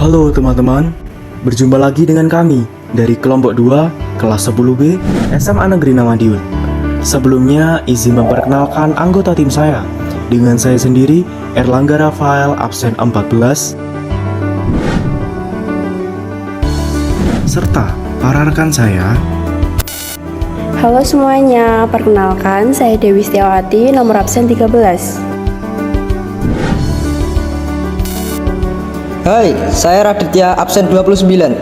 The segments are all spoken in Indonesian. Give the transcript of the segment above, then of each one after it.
Halo teman-teman, berjumpa lagi dengan kami dari kelompok 2 kelas 10B SMA Negeri Madiun. Sebelumnya izin memperkenalkan anggota tim saya. Dengan saya sendiri, Erlangga Rafael, absen 14, serta para rekan saya. Halo semuanya, perkenalkan saya Dewi Setiawati, nomor absen 13. Hai, saya Raditya, absen 29.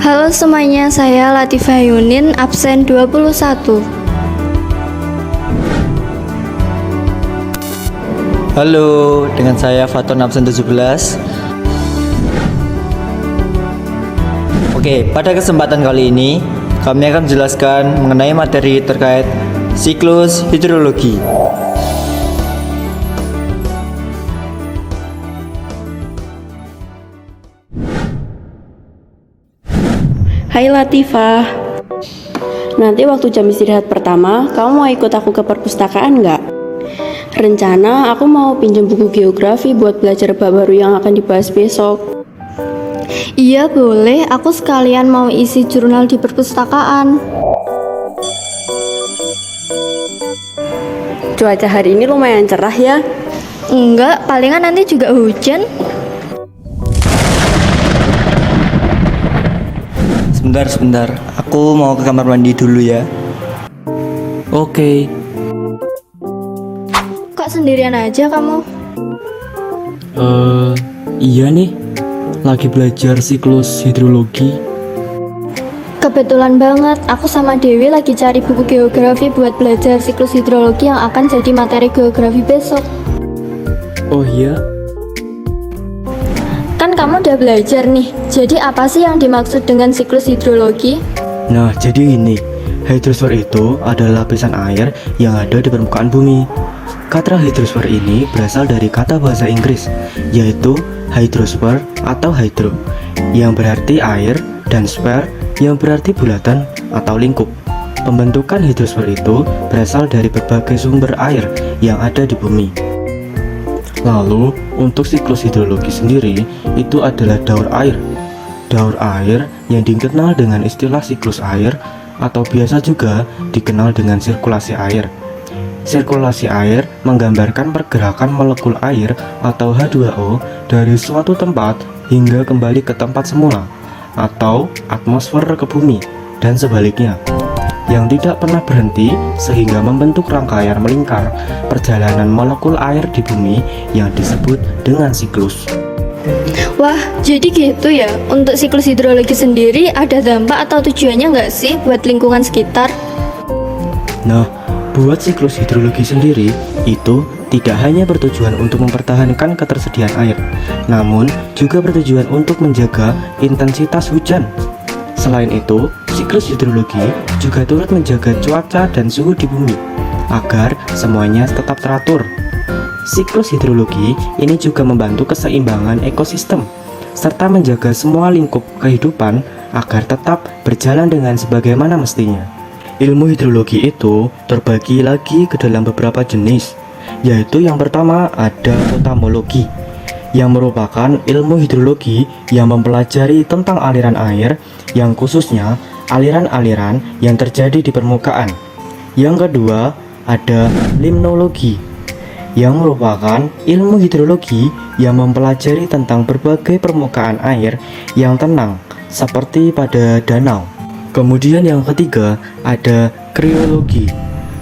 Halo semuanya, saya Latifah Yunin, absen 21. Halo, dengan saya Faton, absen 17. Oke, pada kesempatan kali ini kami akan menjelaskan mengenai materi terkait siklus hidrologi. Hai Latifah, nanti waktu jam istirahat pertama, kamu mau ikut aku ke perpustakaan nggak? Rencana aku mau pinjam buku geografi buat belajar bab baru yang akan dibahas besok. Iya boleh, aku sekalian mau isi jurnal di perpustakaan. Cuaca hari ini lumayan cerah ya. Enggak, palingan nanti juga hujan. Sebentar, aku mau ke kamar mandi dulu ya. Oke, Kok sendirian aja kamu? iya nih, lagi belajar siklus hidrologi. Kebetulan banget, aku sama Dewi lagi cari buku geografi buat belajar siklus hidrologi yang akan jadi materi geografi besok. Oh iya, Kan kamu udah belajar nih, jadi apa sih yang dimaksud dengan siklus hidrologi? nah jadi ini, hidrosfer itu adalah lapisan air yang ada di permukaan bumi. Kata hidrosfer ini berasal dari kata bahasa Inggris, yaitu hydrosphere atau hydro, yang berarti air, dan sphere, yang berarti bulatan atau lingkup. Pembentukan hidrosfer itu berasal dari berbagai sumber air yang ada di bumi. Lalu, untuk siklus hidrologi sendiri, itu adalah daur air. Daur air yang dikenal dengan istilah siklus air atau biasa juga dikenal dengan sirkulasi air. Sirkulasi air menggambarkan pergerakan molekul air atau H2O dari suatu tempat hingga kembali ke tempat semula atau atmosfer ke bumi dan sebaliknya, yang tidak pernah berhenti sehingga membentuk rangkaian melingkar perjalanan molekul air di bumi yang disebut dengan siklus. Wah, jadi gitu ya. Untuk siklus hidrologi sendiri ada dampak atau tujuannya nggak sih buat lingkungan sekitar? Nah, buat siklus hidrologi sendiri itu tidak hanya bertujuan untuk mempertahankan ketersediaan air, namun juga bertujuan untuk menjaga intensitas hujan. Selain itu, siklus hidrologi juga turut menjaga cuaca dan suhu di bumi agar semuanya tetap teratur. Siklus hidrologi ini juga membantu keseimbangan ekosistem serta menjaga semua lingkup kehidupan agar tetap berjalan dengan sebagaimana mestinya. Ilmu hidrologi itu terbagi lagi ke dalam beberapa jenis, yaitu yang pertama ada potamologi, yang merupakan ilmu hidrologi yang mempelajari tentang aliran air, yang khususnya aliran-aliran yang terjadi di permukaan. Yang kedua ada limnologi, yang merupakan ilmu hidrologi yang mempelajari tentang berbagai permukaan air yang tenang seperti pada danau. Kemudian yang ketiga ada kriologi.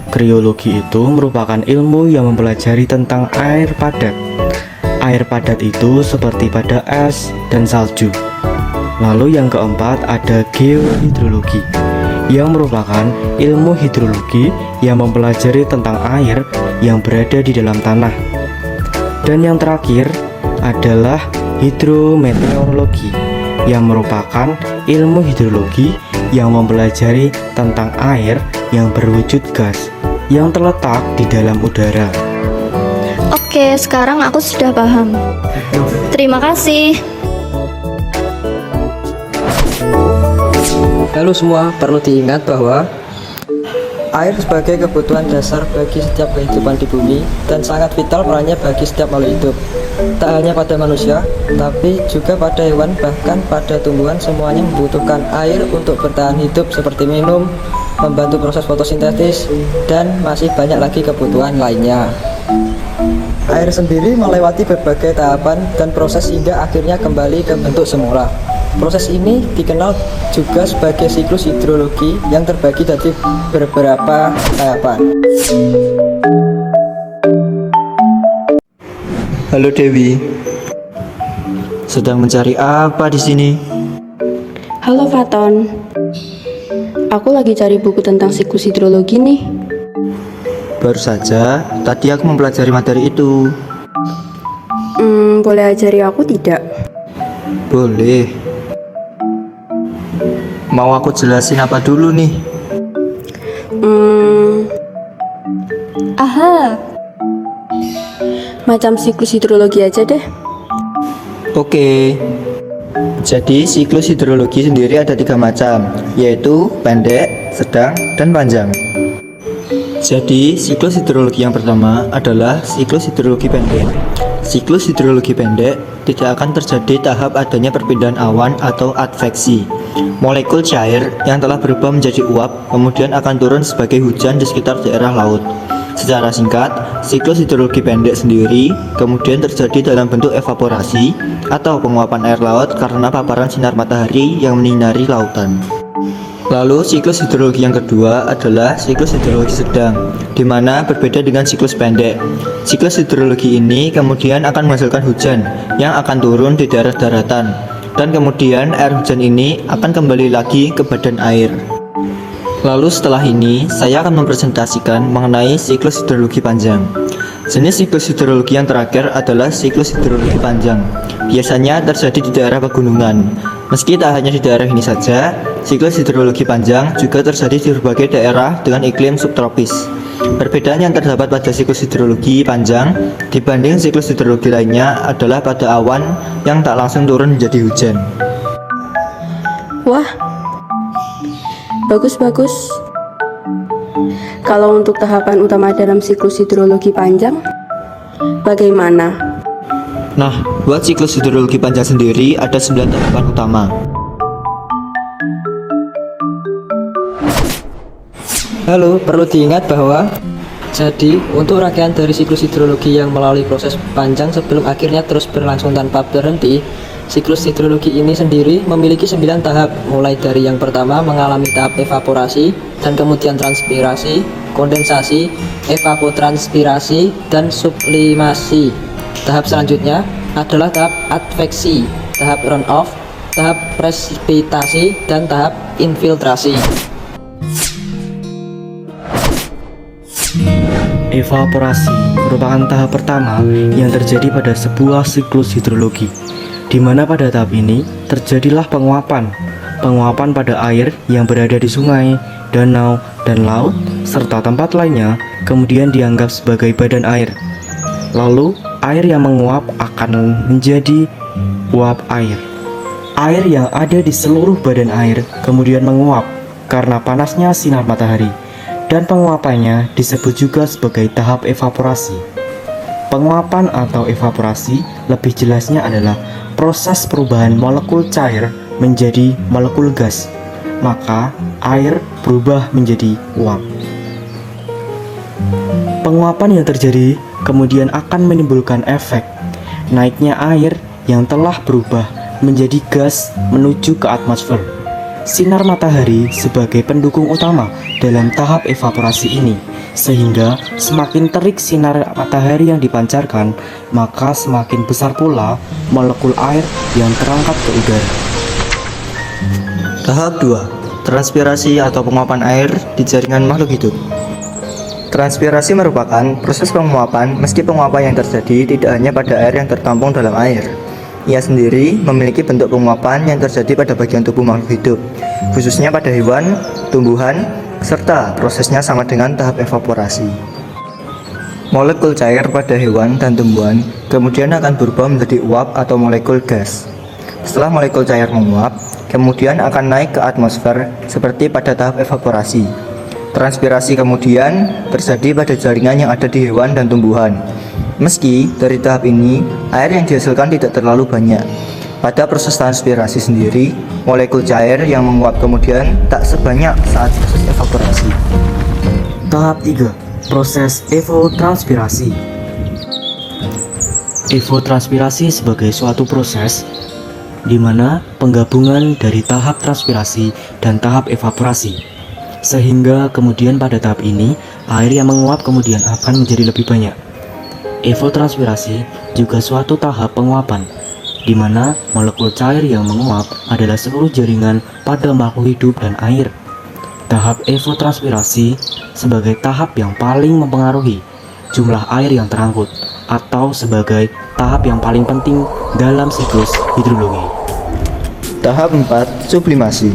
Kriologi itu merupakan ilmu yang mempelajari tentang air padat. Air padat itu seperti pada es dan salju. Lalu yang keempat ada geohidrologi, yang merupakan ilmu hidrologi yang mempelajari tentang air yang berada di dalam tanah. Dan yang terakhir adalah hidrometeorologi, yang merupakan ilmu hidrologi yang mempelajari tentang air yang berwujud gas yang terletak di dalam udara. Oke, sekarang aku sudah paham. Terima kasih. Halo semua, perlu diingat bahwa Air sebagai kebutuhan dasar bagi setiap kehidupan di bumi dan sangat vital perannya bagi setiap makhluk hidup. Tak hanya pada manusia, tapi juga pada hewan, bahkan pada tumbuhan semuanya membutuhkan air untuk bertahan hidup seperti minum, membantu proses fotosintesis, dan masih banyak lagi kebutuhan lainnya. Air sendiri melewati berbagai tahapan dan proses hingga akhirnya kembali ke bentuk semula. Proses ini dikenal juga sebagai siklus hidrologi yang terbagi dari beberapa tahapan. Halo Dewi, sedang mencari apa di sini? Halo Faton, aku lagi cari buku tentang siklus hidrologi nih. Baru saja, tadi aku mempelajari materi itu. Boleh ajari aku tidak? Boleh. Mau aku jelasin apa dulu nih? Aha, Macam siklus hidrologi aja deh. Oke. Jadi siklus hidrologi sendiri ada 3 macam, yaitu pendek, sedang, dan panjang. Jadi siklus hidrologi yang pertama adalah siklus hidrologi pendek. Siklus hidrologi pendek tidak akan terjadi tahap adanya perpindahan awan atau adveksi. Molekul cair yang telah berubah menjadi uap kemudian akan turun sebagai hujan di sekitar daerah laut. Secara singkat, siklus hidrologi pendek sendiri kemudian terjadi dalam bentuk evaporasi atau penguapan air laut karena paparan sinar matahari yang menyinari lautan. Lalu siklus hidrologi yang kedua adalah siklus hidrologi sedang, di mana berbeda dengan siklus pendek. Siklus hidrologi ini kemudian akan menghasilkan hujan yang akan turun di daerah daratan, dan kemudian air hujan ini akan kembali lagi ke badan air. Lalu setelah ini, saya akan mempresentasikan mengenai siklus hidrologi panjang. Jenis siklus hidrologi yang terakhir adalah siklus hidrologi panjang. Biasanya terjadi di daerah pegunungan. Meski tak hanya di daerah ini saja, siklus hidrologi panjang juga terjadi di berbagai daerah dengan iklim subtropis. Perbedaan yang terdapat pada siklus hidrologi panjang dibanding siklus hidrologi lainnya adalah pada awan yang tak langsung turun menjadi hujan. Wah, bagus-bagus. Kalau untuk tahapan utama dalam siklus hidrologi panjang, bagaimana? Nah, buat siklus hidrologi panjang sendiri ada 9 tahapan utama. Halo, perlu diingat bahwa untuk rangkaian dari siklus hidrologi yang melalui proses panjang sebelum akhirnya terus berlangsung tanpa berhenti, siklus hidrologi ini sendiri memiliki 9 tahap, mulai dari yang pertama mengalami tahap evaporasi, dan kemudian transpirasi, kondensasi, evapotranspirasi, dan sublimasi. Tahap selanjutnya adalah tahap adveksi, tahap runoff, tahap presipitasi, dan tahap infiltrasi. Evaporasi merupakan tahap pertama yang terjadi pada sebuah siklus hidrologi, di mana pada tahap ini terjadilah penguapan pada air yang berada di sungai, danau, dan laut, serta tempat lainnya kemudian dianggap sebagai badan air. Lalu, air yang menguap akan menjadi uap air. Air yang ada di seluruh badan air kemudian menguap karena panasnya sinar matahari, dan penguapannya disebut juga sebagai tahap evaporasi. Penguapan atau evaporasi lebih jelasnya adalah proses perubahan molekul cair menjadi molekul gas, maka air berubah menjadi uap. Penguapan yang terjadi kemudian akan menimbulkan efek naiknya air yang telah berubah menjadi gas menuju ke atmosfer. Sinar matahari sebagai pendukung utama dalam tahap evaporasi ini, sehingga semakin terik sinar matahari yang dipancarkan, maka semakin besar pula molekul air yang terangkat ke udara. Tahap 2, transpirasi atau penguapan air di jaringan makhluk hidup. Transpirasi merupakan proses penguapan, meski penguapan yang terjadi tidak hanya pada air yang tertampung dalam air. Ia sendiri memiliki bentuk penguapan yang terjadi pada bagian tubuh makhluk hidup, khususnya pada hewan, tumbuhan, serta prosesnya sama dengan tahap evaporasi. Molekul cair pada hewan dan tumbuhan kemudian akan berubah menjadi uap atau molekul gas. Setelah molekul cair menguap, kemudian akan naik ke atmosfer seperti pada tahap evaporasi. Transpirasi kemudian terjadi pada jaringan yang ada di hewan dan tumbuhan. Meski dari tahap ini, air yang dihasilkan tidak terlalu banyak. Pada proses transpirasi sendiri, molekul cair yang menguap kemudian tak sebanyak saat proses evaporasi. Tahap 3. Proses evotranspirasi. Evotranspirasi sebagai suatu proses di mana penggabungan dari tahap transpirasi dan tahap evaporasi, sehingga kemudian pada tahap ini air yang menguap kemudian akan menjadi lebih banyak. Evotranspirasi juga suatu tahap penguapan di mana molekul cair yang menguap adalah seluruh jaringan pada makhluk hidup dan air. Tahap evotranspirasi sebagai tahap yang paling mempengaruhi jumlah air yang terangkut atau sebagai tahap yang paling penting dalam siklus hidrologi. Tahap 4. Sublimasi.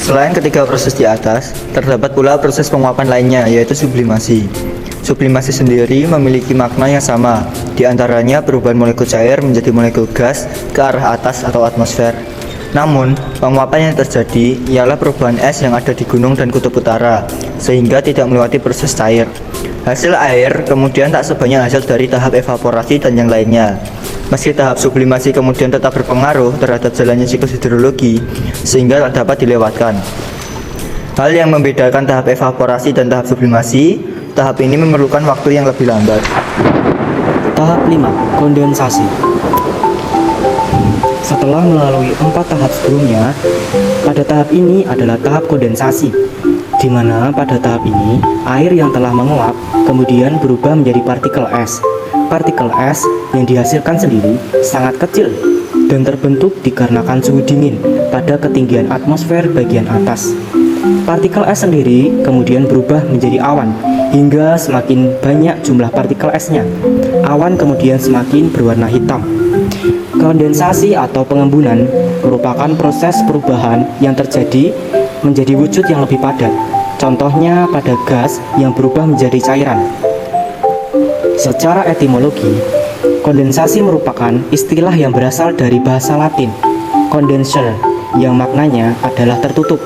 Selain ketiga proses di atas, terdapat pula proses penguapan lainnya, yaitu sublimasi. Sublimasi sendiri memiliki makna yang sama, di antaranya perubahan molekul cair menjadi molekul gas ke arah atas atau atmosfer. Namun, penguapan yang terjadi ialah perubahan es yang ada di gunung dan kutub utara, sehingga tidak melewati proses cair. Hasil air kemudian tak sebanyak hasil dari tahap evaporasi dan yang lainnya. Meski tahap sublimasi kemudian tetap berpengaruh terhadap jalannya siklus hidrologi, sehingga tak dapat dilewatkan. Hal yang membedakan tahap evaporasi dan tahap sublimasi, tahap ini memerlukan waktu yang lebih lambat. Tahap 5. Kondensasi. Setelah melalui 4 tahap sebelumnya, pada tahap ini adalah tahap kondensasi, di mana pada tahap ini air yang telah menguap kemudian berubah menjadi partikel es. Partikel es yang dihasilkan sendiri sangat kecil dan terbentuk dikarenakan suhu dingin pada ketinggian atmosfer bagian atas. Partikel es sendiri kemudian berubah menjadi awan hingga semakin banyak jumlah partikel esnya. Awan kemudian semakin berwarna hitam. Kondensasi atau pengembunan merupakan proses perubahan yang terjadi menjadi wujud yang lebih padat. Contohnya pada gas yang berubah menjadi cairan. Secara etimologi, kondensasi merupakan istilah yang berasal dari bahasa Latin condenser, yang maknanya adalah tertutup.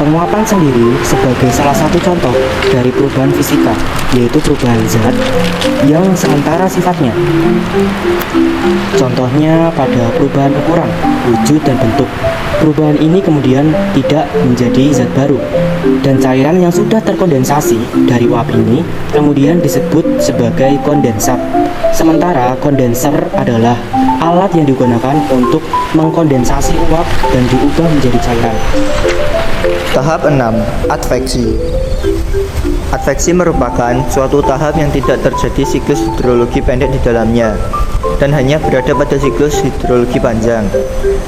Penguapan sendiri sebagai salah satu contoh dari perubahan fisika, yaitu perubahan zat yang sementara sifatnya. Contohnya pada perubahan ukuran, wujud, dan bentuk. Perubahan ini kemudian tidak menjadi zat baru, dan cairan yang sudah terkondensasi dari uap ini kemudian disebut sebagai kondensat. Sementara kondenser adalah alat yang digunakan untuk mengkondensasi uap dan diubah menjadi cairan. Tahap 6. Adveksi. Adveksi merupakan suatu tahap yang tidak terjadi siklus hidrologi pendek di dalamnya dan hanya berada pada siklus hidrologi panjang.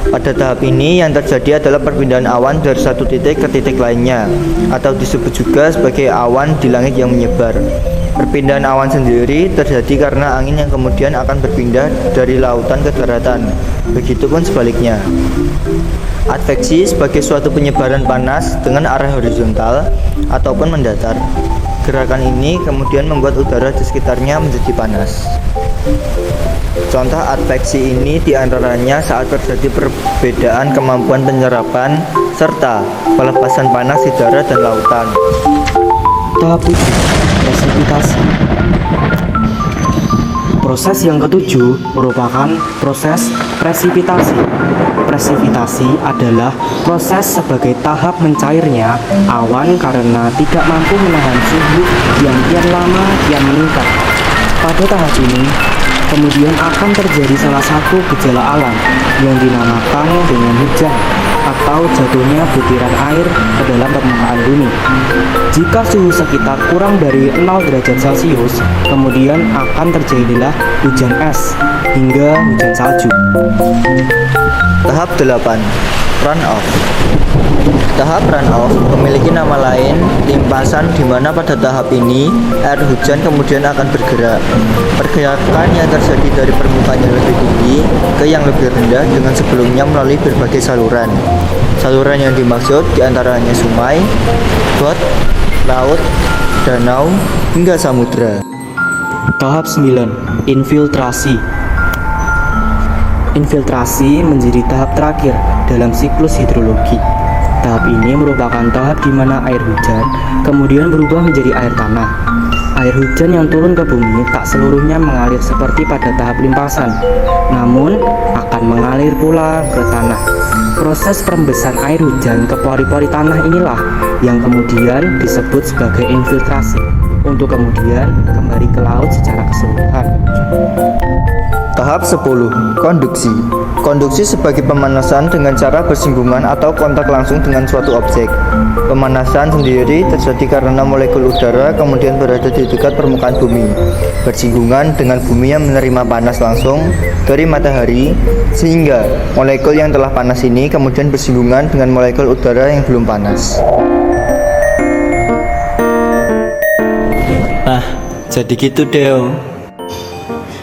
Pada tahap ini yang terjadi adalah perpindahan awan dari satu titik ke titik lainnya, atau disebut juga sebagai awan di langit yang menyebar. Perpindahan awan sendiri terjadi karena angin yang kemudian akan berpindah dari lautan ke daratan, begitupun sebaliknya. Adveksi sebagai suatu penyebaran panas dengan arah horizontal ataupun mendatar. Gerakan ini kemudian membuat udara di sekitarnya menjadi panas. Contoh adveksi ini diantaranya saat terjadi perbedaan kemampuan penyerapan serta pelepasan panas di darat dan lautan. Tahap 7. Presipitasi. Proses yang ketujuh merupakan proses presipitasi. Presipitasi adalah proses sebagai tahap mencairnya awan karena tidak mampu menahan suhu yang kian lama kian meningkat. Pada tahap ini, kemudian akan terjadi salah satu gejala alam yang dinamakan dengan hujan atau jatuhnya butiran air ke dalam permukaan bumi. Jika suhu sekitar kurang dari 0 derajat Celcius, kemudian akan terjadilah hujan es hingga hujan salju. Tahap 8. Runoff. Tahap runoff memiliki nama lain limpasan, di mana pada tahap ini air hujan kemudian akan bergerak. Pergerakan yang terjadi dari permukaan yang lebih tinggi ke yang lebih rendah dengan sebelumnya melalui berbagai saluran. Saluran yang dimaksud diantaranya sungai, got, laut, danau, hingga samudra. Tahap 9. Infiltrasi. Infiltrasi menjadi tahap terakhir dalam siklus hidrologi. Tahap ini merupakan tahap di mana air hujan kemudian berubah menjadi air tanah. Air hujan yang turun ke bumi tak seluruhnya mengalir seperti pada tahap limpasan, namun akan mengalir pula ke tanah. Proses perembesan air hujan ke pori-pori tanah inilah yang kemudian disebut sebagai infiltrasi, untuk kemudian kembali ke laut secara keseluruhan. Tahap 10. Konduksi. Konduksi sebagai pemanasan dengan cara bersinggungan atau kontak langsung dengan suatu objek. Pemanasan sendiri terjadi karena molekul udara kemudian berada di dekat permukaan bumi, bersinggungan dengan bumi yang menerima panas langsung dari matahari, sehingga molekul yang telah panas ini kemudian bersinggungan dengan molekul udara yang belum panas. Nah, jadi gitu Deo.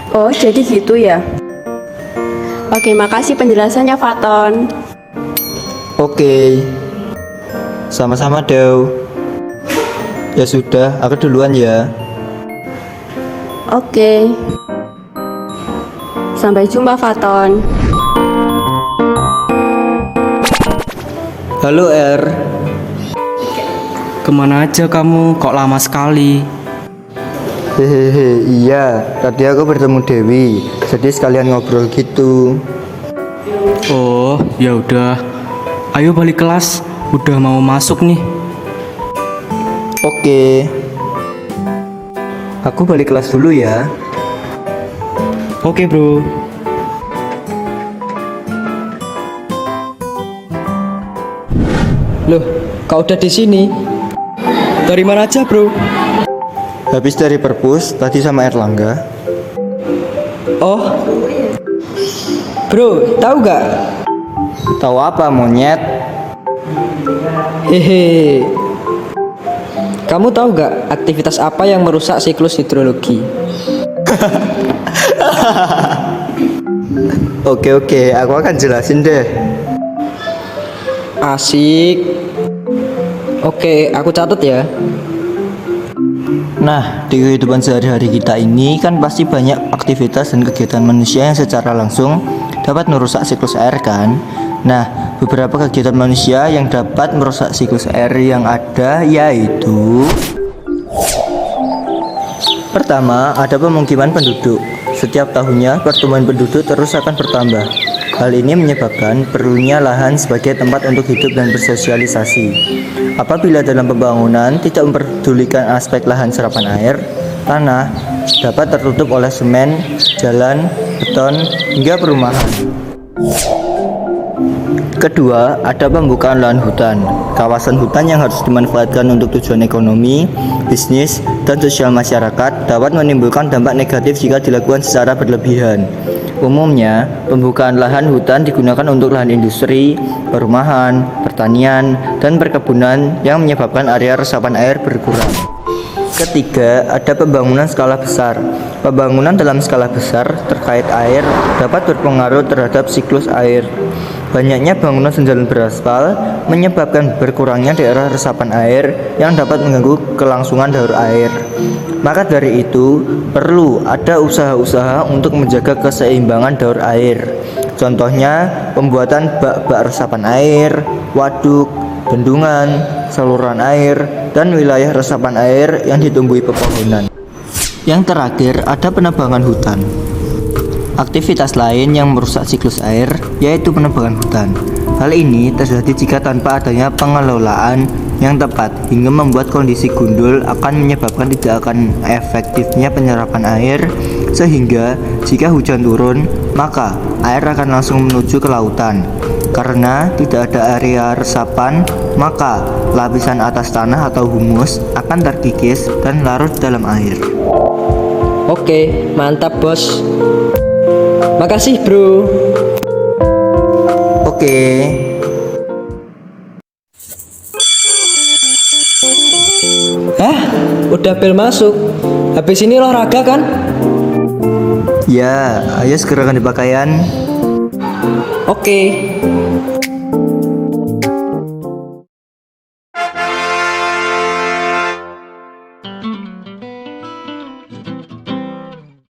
Oh, jadi gitu ya. Oke, makasih penjelasannya, Faton. Oke. Sama-sama Deo. Ya sudah, aku duluan ya. Oke. Sampai jumpa, Faton. Halo R. Kemana aja kamu? Kok lama sekali? Hehehe, iya. Tadi aku bertemu Dewi, jadi sekalian ngobrol gitu. Oh, ya udah. Ayo balik kelas. Udah mau masuk nih. Oke. Aku balik kelas dulu ya. Oke, Bro. Loh, kau udah di sini? Dari mana aja, Bro? Habis dari perpus tadi sama Erlangga. Oh. Bro, tahu gak? Tahu apa monyet? Hehe. Kamu tahu gak aktivitas apa yang merusak siklus hidrologi? Oke, aku akan jelasin deh. Asik. Oke, aku catat ya. Nah, di kehidupan sehari-hari kita ini kan pasti banyak aktivitas dan kegiatan manusia yang secara langsung dapat merusak siklus air kan? Nah, beberapa kegiatan manusia yang dapat merusak siklus air yang ada yaitu: pertama, ada pemukiman penduduk. Setiap tahunnya pertumbuhan penduduk terus akan bertambah. Hal ini menyebabkan perlunya lahan sebagai tempat untuk hidup dan bersosialisasi. Apabila dalam pembangunan tidak memperdulikan aspek lahan serapan air, tanah dapat tertutup oleh semen, jalan, beton, hingga perumahan. Kedua, ada pembukaan lahan hutan. Kawasan hutan yang harus dimanfaatkan untuk tujuan ekonomi, bisnis, dan sosial masyarakat dapat menimbulkan dampak negatif jika dilakukan secara berlebihan. Umumnya, pembukaan lahan hutan digunakan untuk lahan industri, perumahan, pertanian, dan perkebunan yang menyebabkan area resapan air berkurang. Ketiga, ada pembangunan skala besar. Pembangunan dalam skala besar terkait air dapat berpengaruh terhadap siklus air. Banyaknya bangunan senjalan beraspal menyebabkan berkurangnya daerah resapan air yang dapat mengganggu kelangsungan daur air. Maka dari itu, perlu ada usaha-usaha untuk menjaga keseimbangan daur air. Contohnya, pembuatan bak-bak resapan air, waduk, bendungan, saluran air, dan wilayah resapan air yang ditumbuhi pepohonan. Yang terakhir, ada penebangan hutan. Aktivitas lain yang merusak siklus air yaitu penebangan hutan. Hal ini terjadi jika tanpa adanya pengelolaan yang tepat hingga membuat kondisi gundul akan menyebabkan tidak akan efektifnya penyerapan air, sehingga jika hujan turun maka air akan langsung menuju ke lautan. Karena tidak ada area resapan, maka lapisan atas tanah atau humus akan terkikis dan larut dalam air. Oke, mantap bos. Makasih bro. Oke. Udah bel masuk. Habis ini olahraga kan? Ya, ayo segera ganti pakaian. Oke.